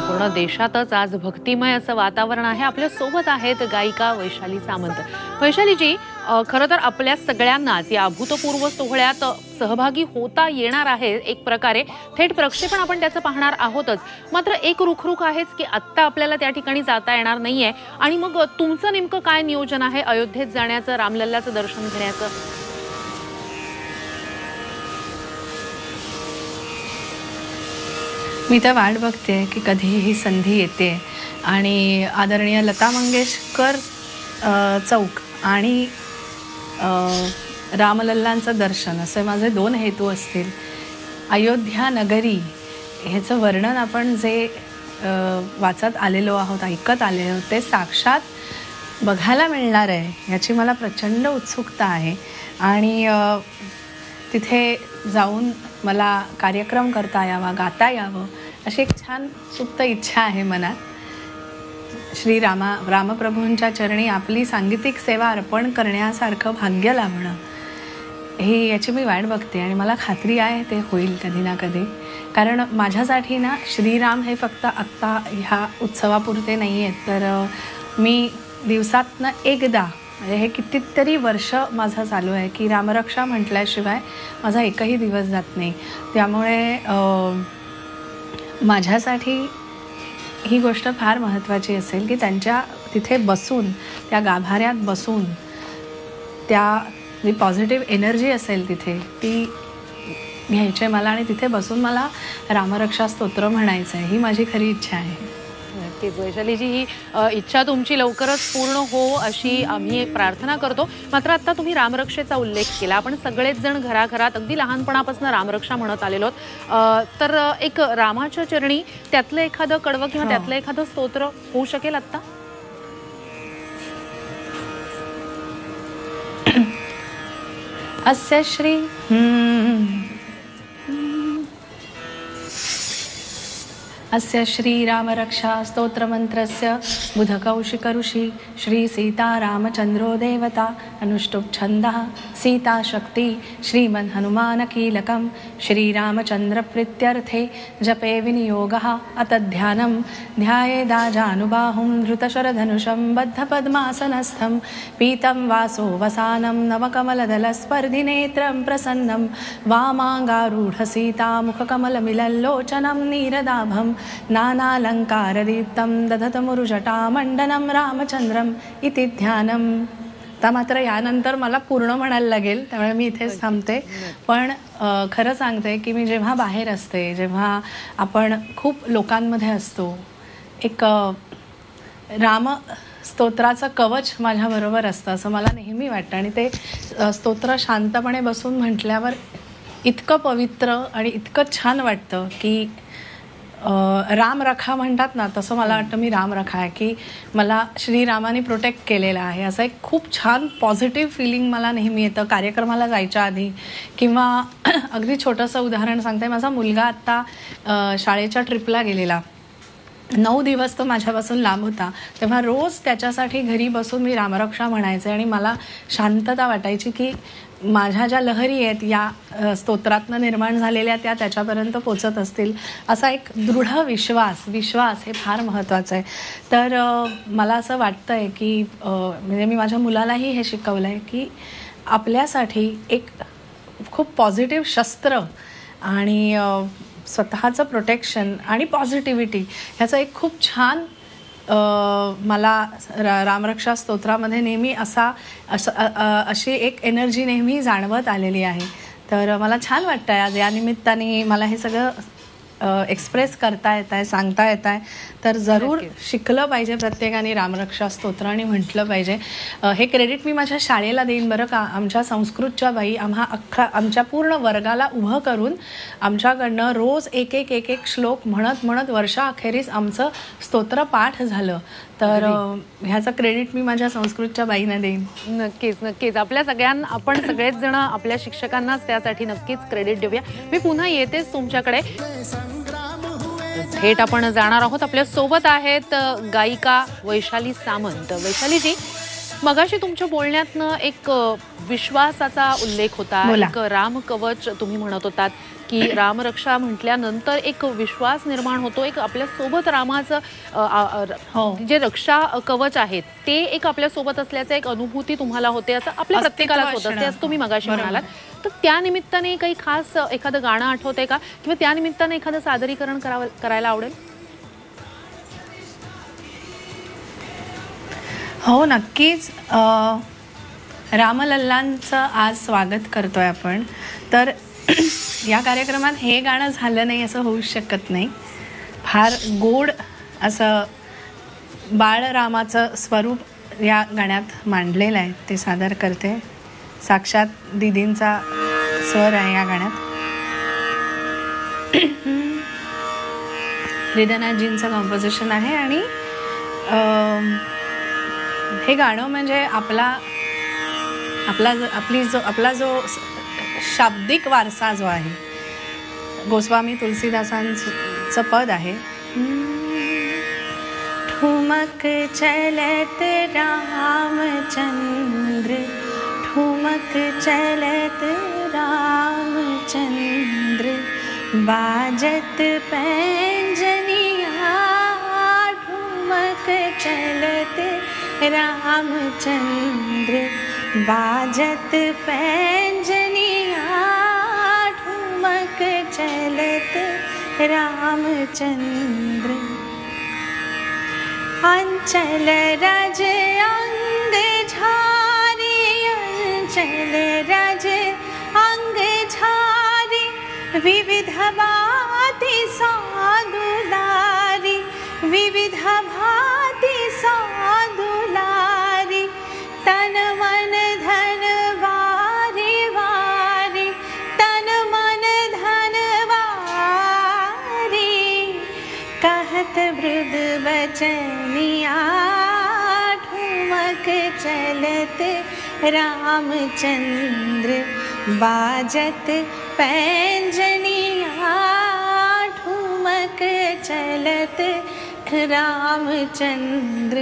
पूर्ण देशातच आज भक्तिमय असं वातावरण आहे। आपल्या सोबत आहेत गायिका वैशाली सामंत। वैशालीजी, खरं तर आपल्या सगळ्यांनाच या अभूतपूर्व सोहळ्यात सहभागी होता येणार आहे। एक प्रकारे थेट प्रक्षेपण आपण त्याचं पाहणार आहोतच। मात्र एक रुखरुख आहेच की आत्ता आपल्याला त्या ठिकाणी जाता येणार नाहीये आणि मग तुमचं नेमकं काय नियोजन आहे अयोध्येत जाण्याचं, रामलल्लाचं दर्शन घेण्याचं? मी तर वाट बघते की कधी ही संधी येते आणि आदरणीय लता मंगेशकर चौक आणि रामलल्लांचं दर्शन असे माझे दोन हेतू असतील। अयोध्या नगरी ह्याचं वर्णन आपण जे वाचत आलेलो आहोत, ऐकत आलेलो आहोत, ते साक्षात बघायला मिळणार आहे याची मला प्रचंड उत्सुकता आहे। आणि तिथे जाऊन मला कार्यक्रम करता यावा, गाता यावं अशी एक छान सुप्त इच्छा आहे मनात। रामप्रभूंच्या चरणी आपली सांगीतिक सेवा अर्पण करण्यासारखं भाग्य लाभणं ही याची मी वाट बघते आणि मला खात्री आहे ते होईल कधी ना कधी। कारण माझ्यासाठी ना श्रीराम हे फक्त आत्ता ह्या उत्सवापुरते नाही आहेत, तर मी दिवसातनं एकदा म्हणजे हे कितीतरी वर्ष माझं चालू आहे की रामरक्षा म्हटल्याशिवाय माझा एकही दिवस जात नाही। त्यामुळे माझ्यासाठी ही गोष्ट फार महत्त्वाची असेल की त्यांच्या तिथे बसून, त्या गाभाऱ्यात बसून, त्या जी पॉझिटिव्ह एनर्जी असेल तिथे ती घ्यायची मला आणि तिथे बसून मला रामरक्षा स्तोत्र म्हणायचं आहे, ही माझी खरी इच्छा आहे। नक्कीच वैशालीजी, ही इच्छा तुमची लवकरच पूर्ण हो अशी आम्ही प्रार्थना करतो। मात्र आता तुम्ही रामरक्षेचा उल्लेख केला, आपण सगळेच जण घराघरात अगदी लहानपणापासून रामरक्षा म्हणत आलेलो आहोत, तर एक रामाच्या चरणी त्यातलं एखादं कडवं किंवा त्यातलं एखादं स्तोत्र होऊ शकेल आता? अस्य श्री अस्य श्रीरामरक्षा स्तोत्रमन्त्रस्य बुधकौशिकऋषि श्री सीतारामचन्द्रो देवता अनुष्टुप् छन्दः सीताशक्ति श्रीमन्हनुमानकीलकं श्रीरामचन्द्रप्रीत्यर्थे जपे विनियोगः अतध्यानं ध्यायेदाजानुबाहुं धृतशरधनुषं बद्धपद्मासनस्थं पीतं वासो वसानं नवकमलदलस्पर्धिनेत्रं प्रसन्नं वामाङ्गारूढसीतामुखकमलमिलल्लोचनं नीरदाभं नानालंकारदीप्तं दधतमुरुजटामण्डनं रामचंद्रम इति ध्यानम। आता मात्र यानंतर मला पूर्ण म्हणायला लागेल, त्यामुळे मी इथेच थांबते। पण खरं सांगते की मी जेव्हा बाहेर असते, जेव्हा आपण खूप लोकांमध्ये असतो, एक राम स्तोत्राचं कवच माझ्याबरोबर असतं असं मला नेहमी वाटतं आणि ते स्तोत्र शांतपणे बसून म्हटल्यावर इतकं पवित्र आणि इतकं छान वाटतं की रामरखा म्हणतात ना, तसं मला वाटतं मी रामरखा आहे की मला श्रीरामाने प्रोटेक्ट केलेलं आहे असं एक खूप छान पॉझिटिव्ह फिलिंग मला नेहमी येतं कार्यक्रमाला जायच्या आधी। किंवा अगदी छोटंसं उदाहरण सांगते, माझा मुलगा आत्ता शाळेच्या ट्रिपला गेलेला, 9 दिवस तो माझ्यापासून लांब होता, तेव्हा रोज त्याच्यासाठी घरी बसून मी रामरक्षा म्हणायचे आणि मला शांतता वाटायची की माझ्या ज्या लहरी आहेत या स्तोत्रातनं निर्माण झालेल्या त्या त्याच्यापर्यंत पोचत असतील असा एक दृढ विश्वास हे फार महत्त्वाचं आहे। तर मला असं वाटतं आहे की म्हणजे मी माझ्या मुलालाही हे शिकवलं आहे की आपल्यासाठी एक खूप पॉझिटिव्ह शस्त्र आणि स्वतःचं प्रोटेक्शन आणि पॉझिटिव्हिटी ह्याचं एक खूप छान मला रामरक्षा स्तोत्रामध्ये नेहमी अशी एक एनर्जी नेहमी जाणवत आलेली आहे। तर मला छान वाटतं आहे आज या निमित्ताने मला हे सगळं एक्सप्रेस करता येत आहे, सांगता येत आहे। तर जरूर शिकलं पाहिजे प्रत्येकाने रामरक्षा स्तोत्र आणि म्हटलं पाहिजे। हे क्रेडिट मी माझ्या शाळेला देईन बरं का। आमच्या संस्कृतच्या बाई आमच्या पूर्ण वर्गाला उभं करून आमच्याकडनं रोज एक श्लोक म्हणत वर्षाअखेरीस आमचं स्तोत्र पाठ झालं। तर ह्याचं क्रेडिट मी माझ्या संस्कृतच्या बाईंना देईन। नक्कीच आपण सगळेच जण आपल्या शिक्षकांनाच त्यासाठी नक्कीच क्रेडिट देऊया। मी पुन्हा येतेच तुमच्याकडे, थेट आपण जाणार आहोत। आपल्या सोबत आहेत गायिका वैशाली सामंत। वैशालीजी, मगाशी तुमच्या बोलण्यातनं एक विश्वासाचा उल्लेख होता, बोला. एक राम कवच तुम्ही म्हणत होतात की रामरक्षा म्हटल्यानंतर एक विश्वास निर्माण होतो, एक आपल्या सोबत रामाचं हो. जे रक्षा कवच आहेत ते एक आपल्या सोबत असल्याचं एक अनुभूती तुम्हाला होते, असं आपल्या अस्तित्व प्रत्येकालाच होत असते असणं. असं तुम्ही मगाशी बरोबर. म्हणालात. तर त्या निमित्ताने काही खास एखादं गाणं आठवतंय का, किंवा त्या निमित्ताने एखादं सादरीकरण करायला आवडेल? हो, नक्कीच. रामलल्लांचं आज स्वागत करतोय आपण, तर या कार्यक्रमात हे गाणं झालं नाही असं होऊ शकत नाही. फार गोड असं बाळरामाचं स्वरूप या गाण्यात मांडलेलं आहे, ते सादर करते. साक्षात दीदींचा स्वर आहे या गाण्यात. हृदयनाथजींचं कंपोजिशन आहे आणि हे गाणं म्हणजे आपला जो शाब्दिक वारसा जो आहे, गोस्वामी तुलसीदासांचं पद आहे. ठुमक चलत रामचंद्र, ठुमक चलत रामचंद्र, बाजत पैंजनिया, ठुमक चलत रामचंद्र, बाजत पैंजनिया, ठुमक चलत रामचंद्र. अंचल रज अंग झारी, अंचल रज अंग झारी, विविध भांति सादुलारी, विविध भांति सादुलारी, तन मन धन वारी वारी, तन मन धन वारी, कहत मृद बचनिया, ठुमक चलत रामचंद्र, बाजत पैंजनिया, ठुमक चलत रामचंद्र,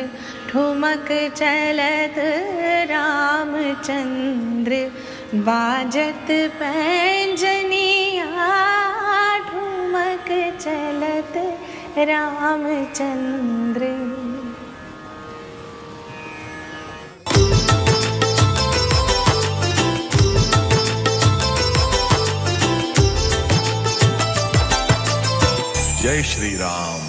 ठुमक चलत रामचंद्र, बाजत पैंजनिया, ठुमक चलत रामचंद्र. जय श्री राम.